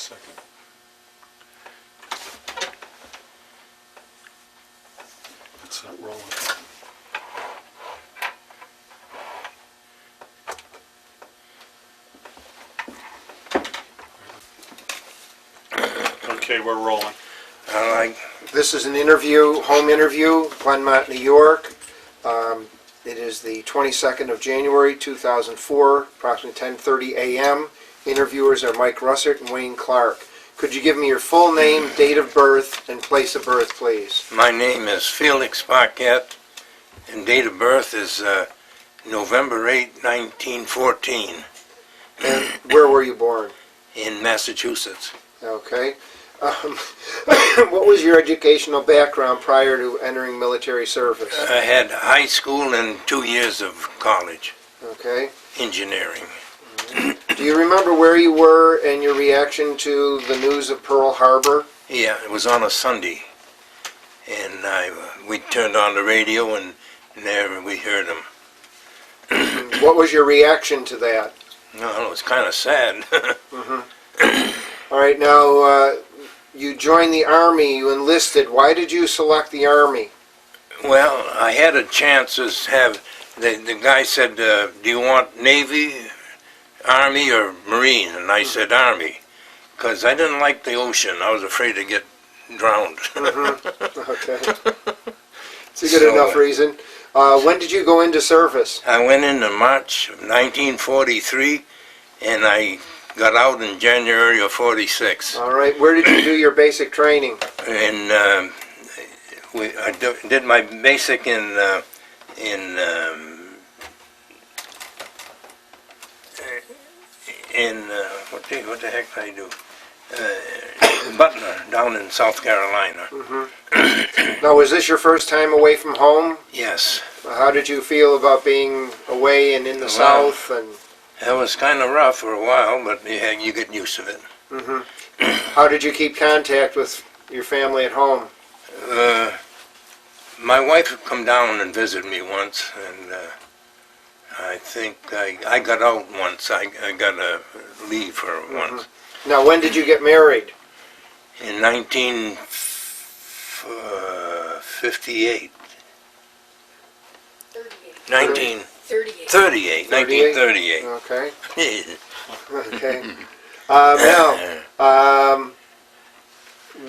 second. It's not rolling. Okay, we're rolling. This is an interview, home interview, Glenmont, New York. It is the 22nd of January, 2004, approximately 10:30 a.m. Interviewers are Mike Russert and Wayne Clark. Could you give me your full name, date of birth, and place of birth, please? My name is Felix Marcel, and date of birth is November 8, 1914, And where were you born? in Massachusetts. Okay. What was your educational background prior to entering military service? I had high school and 2 years of college, Okay. engineering. Do you remember where you were and your reaction to the news of Pearl Harbor? Yeah, it was on a Sunday, and we turned on the radio, and there we heard them. What was your reaction to that? No, it was kind of sad. All right, now, you joined the Army, you enlisted. Why did you select the Army? Well, I had a chance to have, the guy said, do you want Navy, Army, or Marine? And I said Army, because I didn't like the ocean. I was afraid to get drowned. Okay. It's a good enough reason. When did you go into service? I went in March of 1943, and I got out in January of 46. All right, where did you do your basic training? And I did my basic in what the heck did I do? Butler, down in South Carolina. Now, was this your first time away from home? Yes. How did you feel about being away and in the South? And It was kind of rough for a while, but you get used to it. how did you keep contact with your family at home? My wife would come down and visit me once, and I think I got out once. I got a leave for once. Now, when did you get married? In 1958. 1938. 1938. Okay. Okay. Now,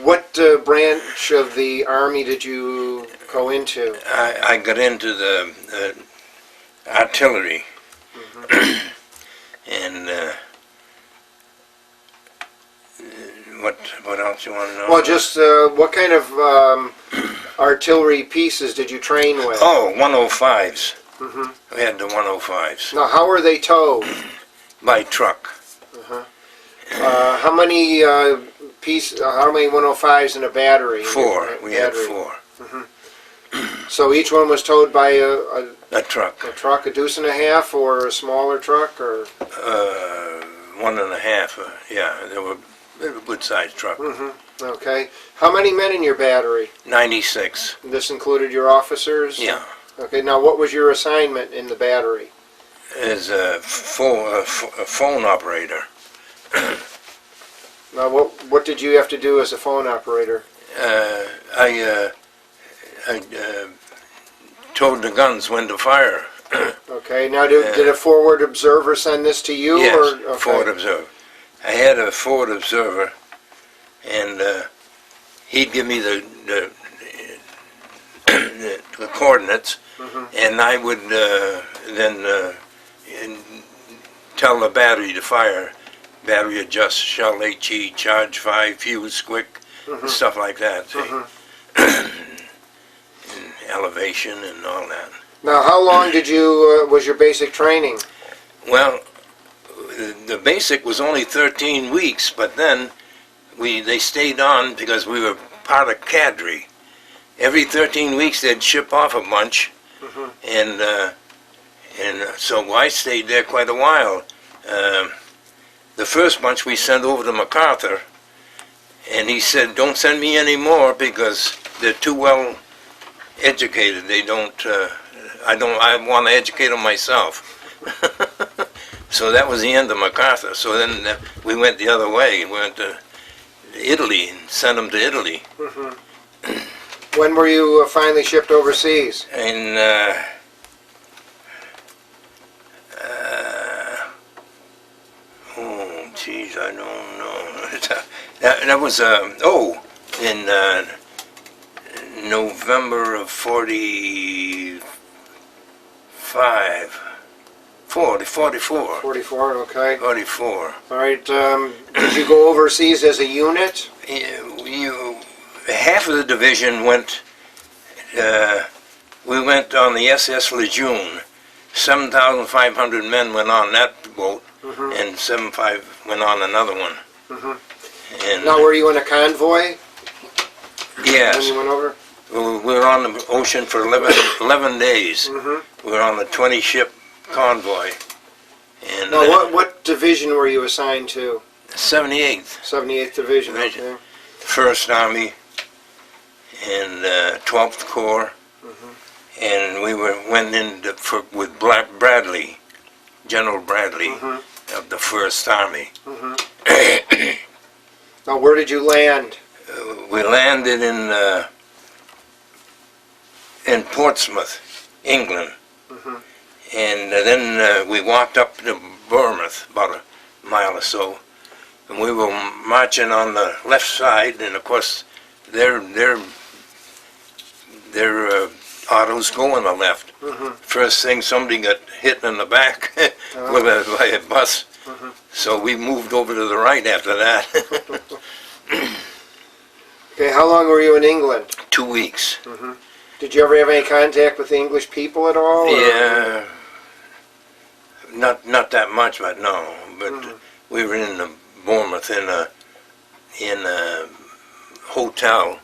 what branch of the Army did you go into? I got into the artillery, and what else you want to know? Well, just what kind of artillery pieces did you train with? Oh, 105s. We had the 105s. Now, how were they towed? By truck. How many how many 105s in a battery? Four. We had four. So each one was towed by A truck. a truck, a deuce and a half, or a smaller truck, or? 1.5. Yeah, they were a good-sized truck. Okay. How many men in your battery? 96. This included your officers? Yeah. Okay, now what was your assignment in the battery? As a phone operator. Now, what did you have to do as a phone operator? I told the guns when to fire. Okay, now did a forward observer send this to you? Yes, Or, okay. forward observer. I had a forward observer, and he'd give me the coordinates, and I would then tell the battery to fire. Battery adjust, shell HE, charge 5, fuse quick, stuff like that. See? And elevation and all that. Now, how long did you was your basic training? Well, the basic was only 13 weeks, but then they stayed on because we were part of cadre. Every 13 weeks they'd ship off a bunch, and so I stayed there quite a while. The first bunch we sent over to MacArthur, and he said, "Don't send me any more because they're too well educated. They don't. I want to educate them myself." So that was the end of MacArthur. So then we went the other way. We went to Italy and sent them to Italy. When were you finally shipped overseas? And oh, geez, I don't know. that was in November of 44. 44, okay. 44. All right, did you go overseas as a unit? Half of the division went, we went on the SS Lejeune. 7,500 men went on that boat, and 7,500 went on another one. And, Now, were you in a convoy when yes, you went over? we were on the ocean for 11 days. We were on the 20-ship convoy. And Now, what division were you assigned to? 78th. 78th Division, Division. okay. 1st Army and 12th Corps, and we went in with Bradley, General Bradley of the 1st Army. Now, where did you land? We landed in Portsmouth, England, and then we walked up to Bournemouth, about a mile or so. And we were marching on the left side, and of course, their autos go on the left. First thing, somebody got hit in the back by a bus. So we moved over to the right after that. Okay, how long were you in England? 2 weeks. Did you ever have any contact with the English people at all? or- Yeah, not that much, but no. But we were in Bournemouth in a hotel.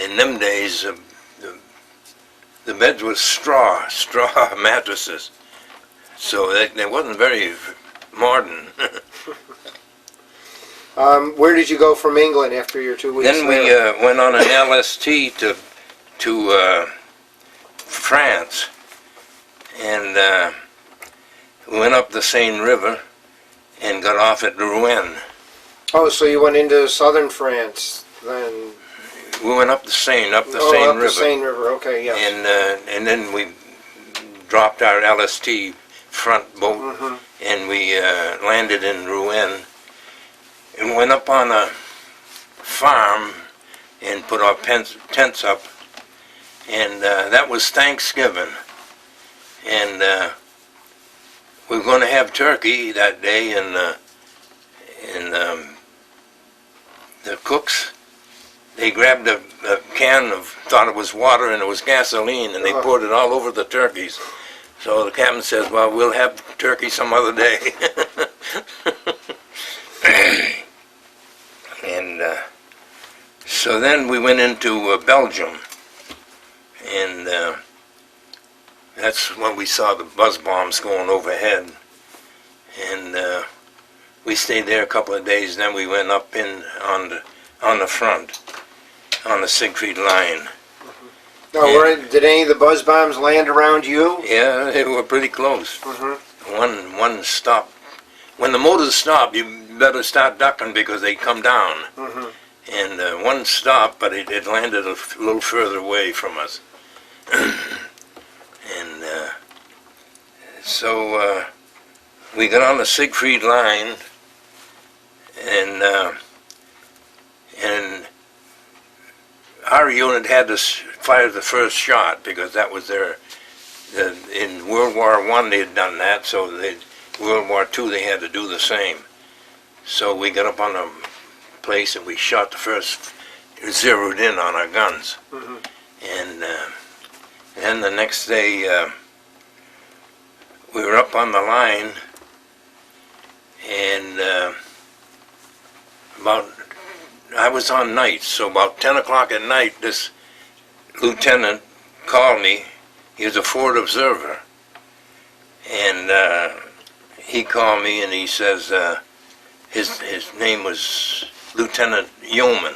In them days, the beds were straw mattresses, so they wasn't very modern. Where did you go from England after your 2 weeks Then we there? went on an LST to France, and we went up the Seine River and got off at Rouen. Oh, so you went into southern France then? We went up the Seine, Up River, the Seine River, okay, yeah. and then we dropped our LST front boat, and we landed in Rouen, and went up on a farm and put our tents up, and that was Thanksgiving, and we were going to have turkey that day, and the cooks, they grabbed a can of, thought it was water, and it was gasoline, and they poured it all over the turkeys. So the captain says, well, we'll have turkey some other day. And so then we went into Belgium, and that's when we saw the buzz bombs going overhead. And we stayed there a couple of days, then we went up on the front, on the Siegfried line. Now, did any of the buzz bombs land around you? Yeah, they were pretty close. One stopped. When the motors stop, you better start ducking because they come down. And one stopped, but it landed a little further away from us. And so we got on the Siegfried line, and our unit had to fire the first shot because that was in World War I they had done that, so World War II they had to do the same. So we got up on the place and we shot the first, zeroed in on our guns. And then the next day we were up on the line, and I was on nights, so about 10 o'clock at night, this lieutenant called me. He was a forward observer, and he called me and he says his name was Lieutenant Yeoman,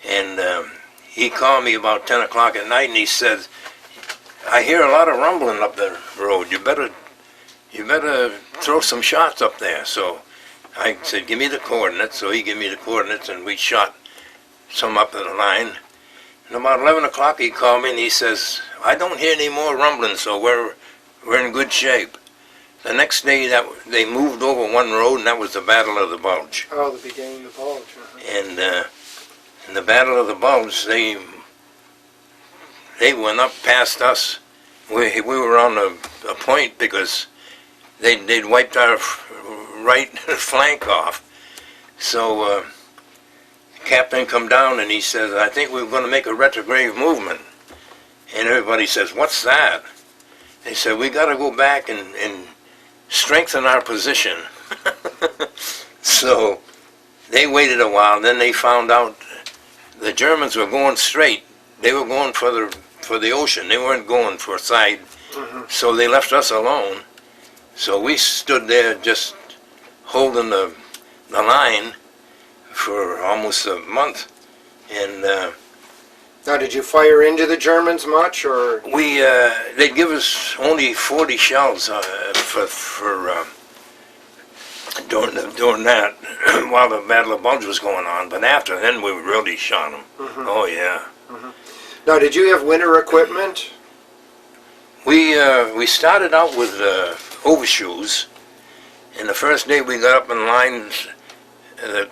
and he called me about 10 o'clock at night and he said, I hear a lot of rumbling up the road. You better throw some shots up there. So I said, give me the coordinates. So he gave me the coordinates, and we shot some up in the line. And about 11 o'clock, he called me, and he says, I don't hear any more rumbling, so we're in good shape. The next day, they moved over one road, and that was the Battle of the Bulge. Oh, the beginning of the Bulge. And in the Battle of the Bulge, they went up past us. We were on a point because they'd wiped our right flank off. So the captain come down and he says, I think we're going to make a retrograde movement. And everybody says, what's that? They said, we got to go back and strengthen our position. So they waited a while, then they found out the Germans were going straight. They were going for the ocean. They weren't going for a side. So they left us alone. So we stood there just holding the line for almost a month. And now, did you fire into the Germans much, or? They'd give us only 40 shells during that, while the Battle of Bulge was going on. But after then, we really shot them. Oh yeah. Now, did you have winter equipment? We started out with overshoes, and the first day we got up in line, the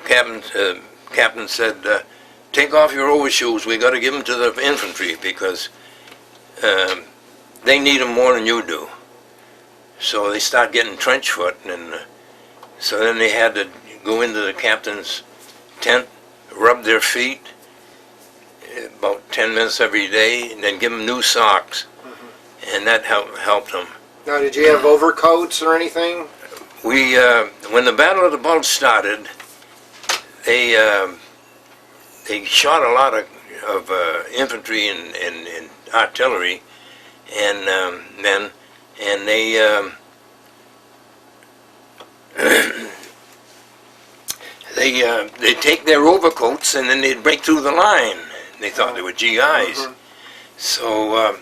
captain said, take off your overshoes, we got to give them to the infantry because they need them more than you do. So they start getting trench foot, and so then they had to go into the captain's tent, rub their feet about 10 minutes every day, and then give them new socks, and that helped them. Now, did you have overcoats or anything? When the Battle of the Bulge started, they shot a lot of infantry and artillery and men, and they'd take their overcoats and then they'd break through the line. They thought they were GIs. So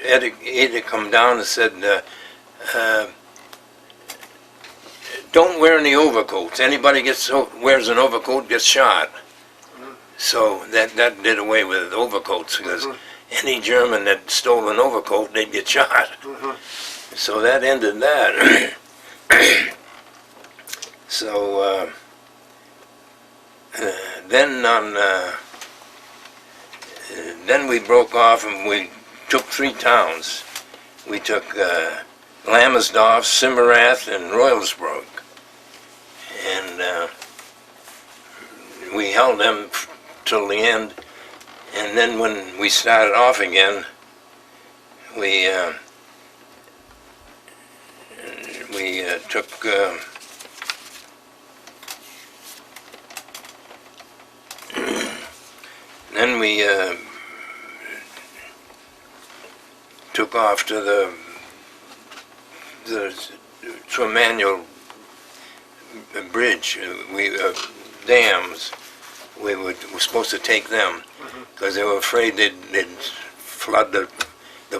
Ed had come down and said, don't wear any overcoats. Anybody wears an overcoat gets shot. So that did away with overcoats, because any German that stole an overcoat, they'd get shot. So that ended that. So then we broke off and we took 3 towns. We took Lammersdorf, Simmerath, and Royalsburg. And we held them till the end. And then when we started off again, we took then we took off to the Tremanuel bridge, dams. We were supposed to take them because they were afraid they'd flood the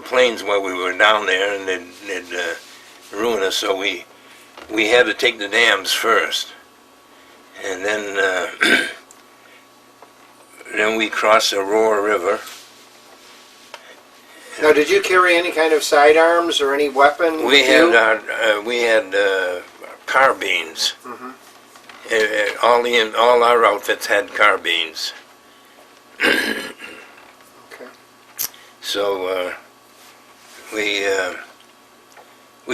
plains while we were down there, and they'd ruin us. So we had to take the dams first, and then then we crossed the Ruhr River. Now, did you carry any kind of sidearms or any weapon? We had carbines. All our outfits had carbines. Okay. So we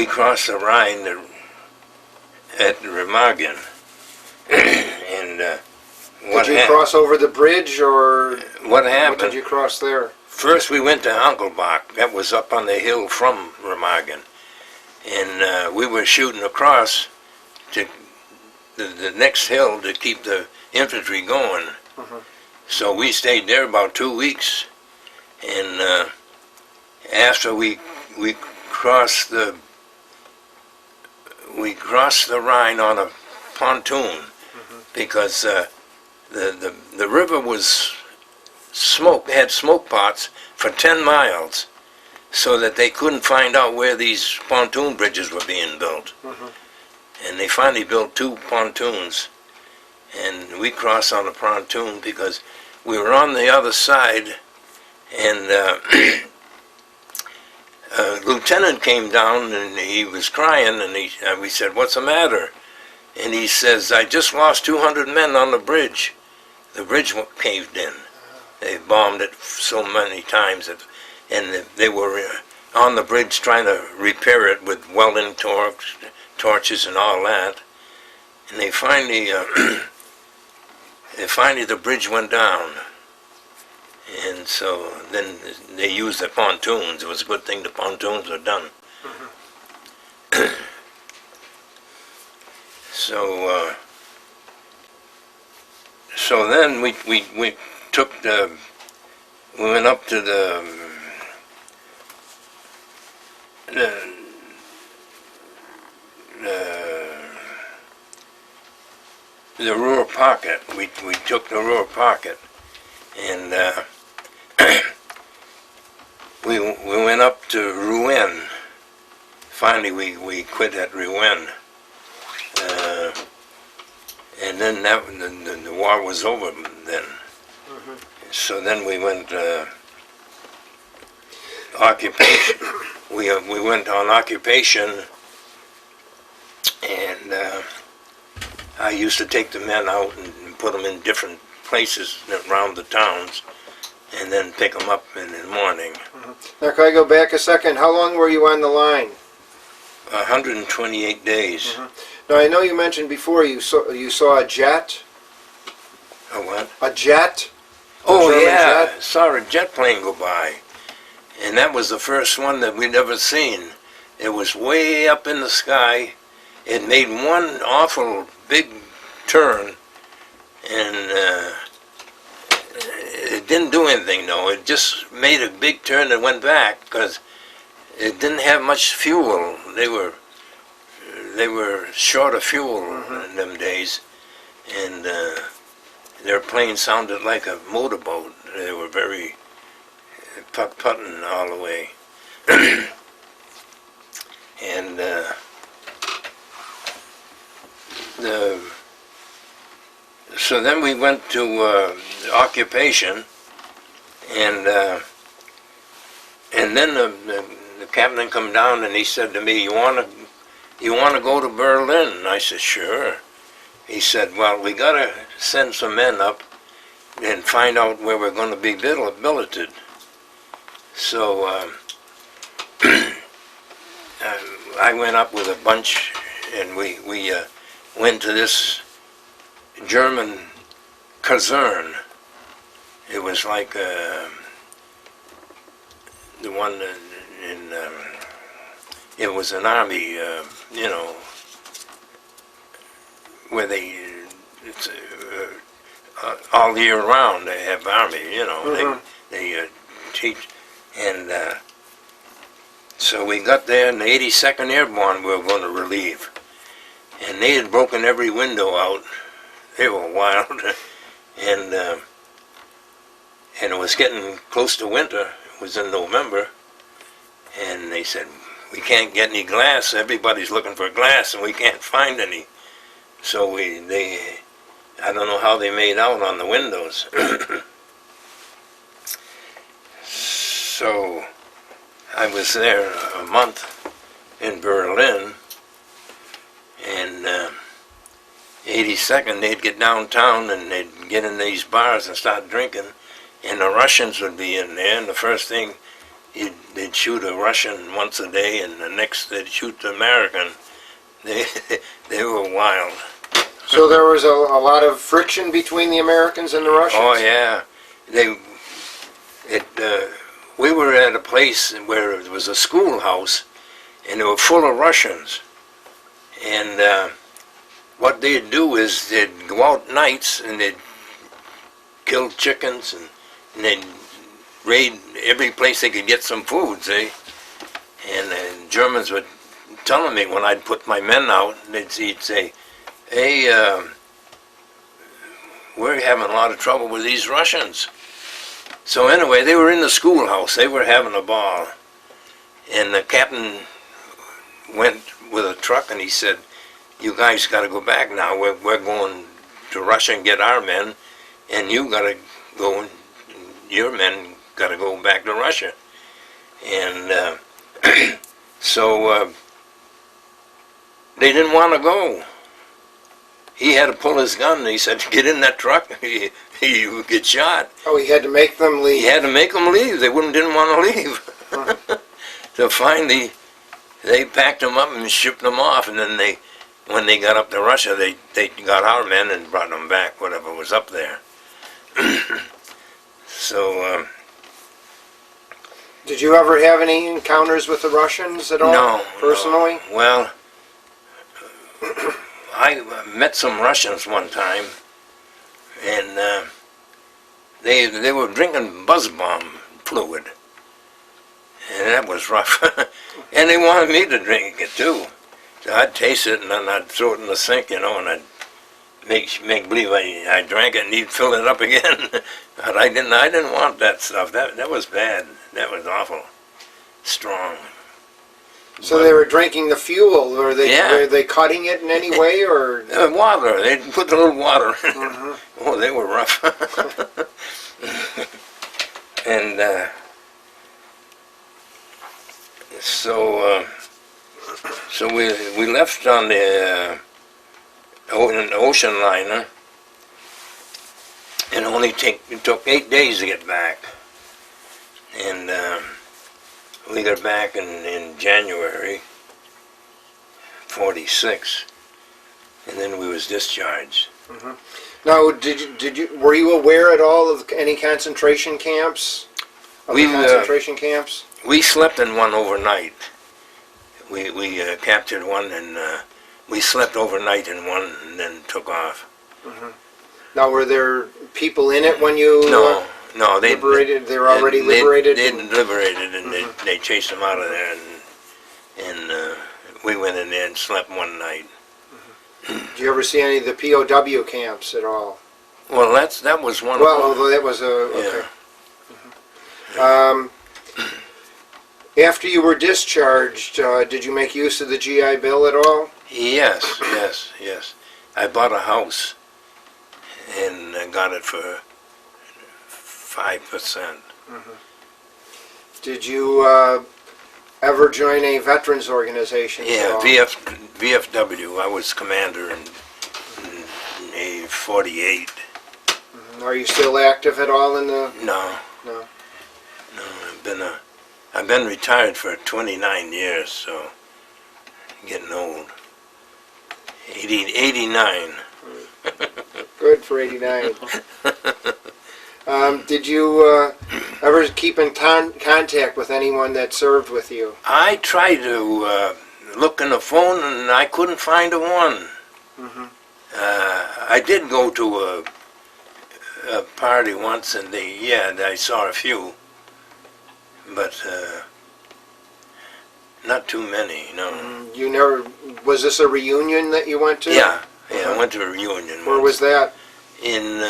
crossed the Rhine at Remagen, and did you cross over the bridge, or what happened? What did you cross there? First, we went to Ankelbach. That was up on the hill from Remagen, and we were shooting across to the next hill to keep the infantry going. So we stayed there about 2 weeks, and after we crossed the Rhine on a pontoon, because the river was had smoke pots for 10 miles. so that they couldn't find out where these pontoon bridges were being built. And they finally built 2 pontoons, and we crossed on a pontoon because we were on the other side, and a lieutenant came down and he was crying, and we said, "What's the matter?" And he says, "I just lost 200 men on the bridge. The bridge caved in. They bombed it so many times, and they were on the bridge trying to repair it with welding torches and all that. And they finally, the bridge went down. And so then they used the pontoons. It was a good thing the pontoons were done." So then we took we went up to the Ruhr pocket. We took the Ruhr pocket, and we went up to Rouen. Finally, we quit at Rouen. And then the war was over then. So then we went occupation. We went on occupation, and I used to take the men out and put them in different places around the towns, and then pick them up in the morning. Now, can I go back a second? How long were you on the line? 128 days. Now, I know you mentioned before you saw a jet. A what? A jet? Oh, German yeah. jet? Saw a jet plane go by. And that was the first one that we'd ever seen. It was way up in the sky. It made one awful big turn, and it didn't do anything, though. It just made a big turn and went back because it didn't have much fuel. They were short of fuel in them days, and their plane sounded like a motorboat. They were very putt-putting all the way. And so then we went to occupation, and then the captain come down and he said to me, "You want to go to Berlin?" And I said, "Sure." He said, "Well, we got to send some men up and find out where we're going to be billeted." So I went up with a bunch, and we went to this German Kaserne. It was like the one in it was an army, where it's all year round they have army, they teach, and so we got there, and the 82nd Airborne we were going to relieve, and they had broken every window out. They were wild, and it was getting close to winter. It was in November, and they said, "We can't get any glass. Everybody's looking for glass, and we can't find any." So I don't know how they made out on the windows. So I was there a month in Berlin, and 82nd, they'd get downtown and they'd get in these bars and start drinking, and the Russians would be in there, and the first thing, they'd shoot a Russian once a day, and the next they'd shoot the American. They were wild. So there was a lot of friction between the Americans and the Russians? Oh, yeah. We were at a place where it was a schoolhouse, and they were full of Russians. And what they'd do is they'd go out nights and they'd kill chickens, and they'd raid every place they could get some food, see? And the Germans would tell me when I'd put my men out, he'd say, "Hey, we're having a lot of trouble with these Russians." So anyway, they were in the schoolhouse. They were having a ball. And the captain went with a truck and he said, "You guys got to go back now. We're going to Russia and get our men, and you got to go, and your men got to go back to Russia." And so they didn't want to go. He had to pull his gun, and he said, "Get in that truck, you would get shot." Oh, he had to make them leave. He had to make them leave. They didn't want to leave. So finally, they packed them up and shipped them off, and then when they got up to Russia, they got our men and brought them back, whatever was up there. So, Did you ever have any encounters with the Russians at all? No. Personally? No. Well, I met some Russians one time, and they were drinking buzz bomb fluid, and that was rough. And they wanted me to drink it too. So I'd taste it, and then I'd throw it in the sink, and I'd make believe I drank it, and he'd fill it up again. But I didn't want that stuff. That was bad. That was awful. Strong. So they were drinking the fuel. Were Yeah. they cutting it in any way, or? Water. They put a little water in it. Oh, they were rough. And so we left on the an ocean liner, and it took 8 days to get back. And we got back in January '46, and then we was discharged. Now, were you aware at all of any concentration camps? Concentration camps? We slept in one overnight. We captured one, and we slept overnight in one, and then took off. Now, were there people in it when you No, they liberated? They were already liberated. They liberated, and they chased them out of there, and we went in there and slept one night. Did you ever see any of the POW camps at all? Well, that was one. Well, of them. although that was okay. Yeah. After you were discharged, did you make use of the GI Bill at all? Yes. I bought a house, and I got it for 5%. Did you ever join a veterans organization? Yeah, at all? VFW. I was commander in '48. Are you still active at all in the? No. No. I've been retired for 29 years, so getting old. 89. Good for 89. Did you ever keep in contact with anyone that served with you? I tried to look in the phone, and I couldn't find a one. I did go to a party once, and I saw a few, but not too many, no. You never. Was this a reunion that you went to? Yeah, I went to a reunion. Where once. was that? In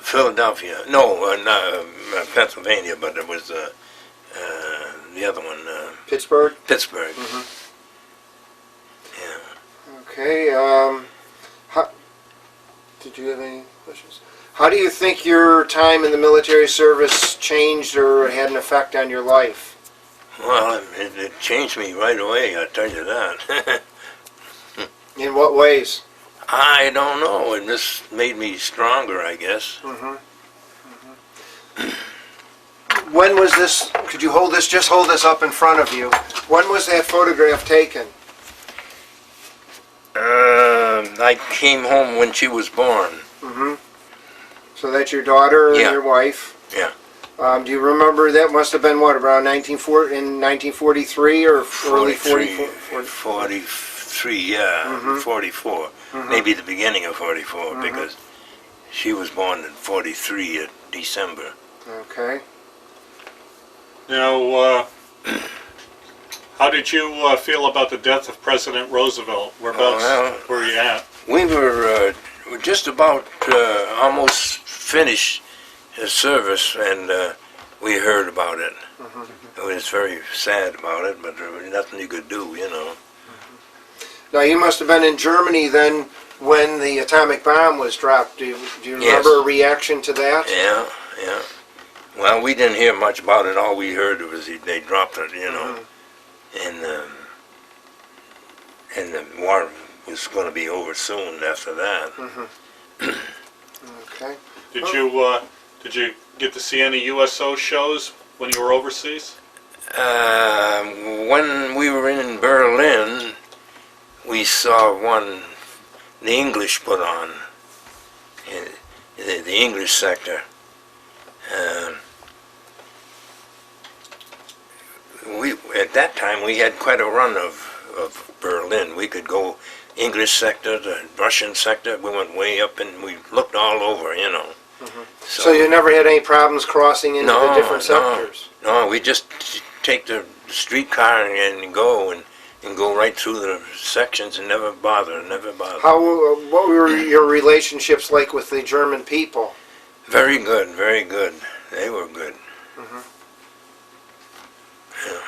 Philadelphia. No, not Pennsylvania, but it was the other one. Pittsburgh? Pittsburgh. Yeah. Okay. Did you have any questions? How do you think your time in the military service changed or had an effect on your life? Well, it changed me right away, I'll tell you that. In what ways? I don't know. It just made me stronger, I guess. When was this? Could you hold this? Just hold this up in front of you. When was that photograph taken? I came home when she was born. So that's your daughter and Yeah. your wife? Yeah. Do you remember, that must have been what, around 1943 or early 44? 43, yeah, 44. Maybe the beginning of 44, because she was born in 43 in December. Okay. Now, how did you feel about the death of President Roosevelt? Whereabouts were you at? We were just about almost finished his service, and we heard about it. I was very sad about it, but there was nothing you could do, you know. Now, you must have been in Germany then when the atomic bomb was dropped. Do you Yes. remember a reaction to that? Yeah, yeah. Well, we didn't hear much about it. All we heard was they dropped it, you know. And the war was going to be over soon after that. Okay. Did you get to see any USO shows when you were overseas? When we were in Berlin, we saw one the English put on, the English sector. At that time, we had quite a run of Berlin. We could go English sector to Russian sector. We went way up and we looked all over, you know. So you never had any problems crossing into the different sectors? No, we just take the streetcar and go right through the sections and never bother. What were your relationships like with the German people? Very good, very good. They were good. Yeah.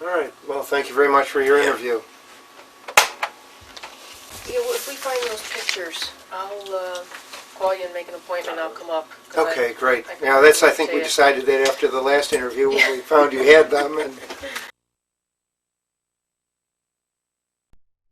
All right. Well, thank you very much for your interview. Yeah, well, if we find those pictures, I'll call you and make an appointment. I'll come up. 'Cause Okay, great. I can Now, I think to we you. decided that after the last interview when we found you had them. And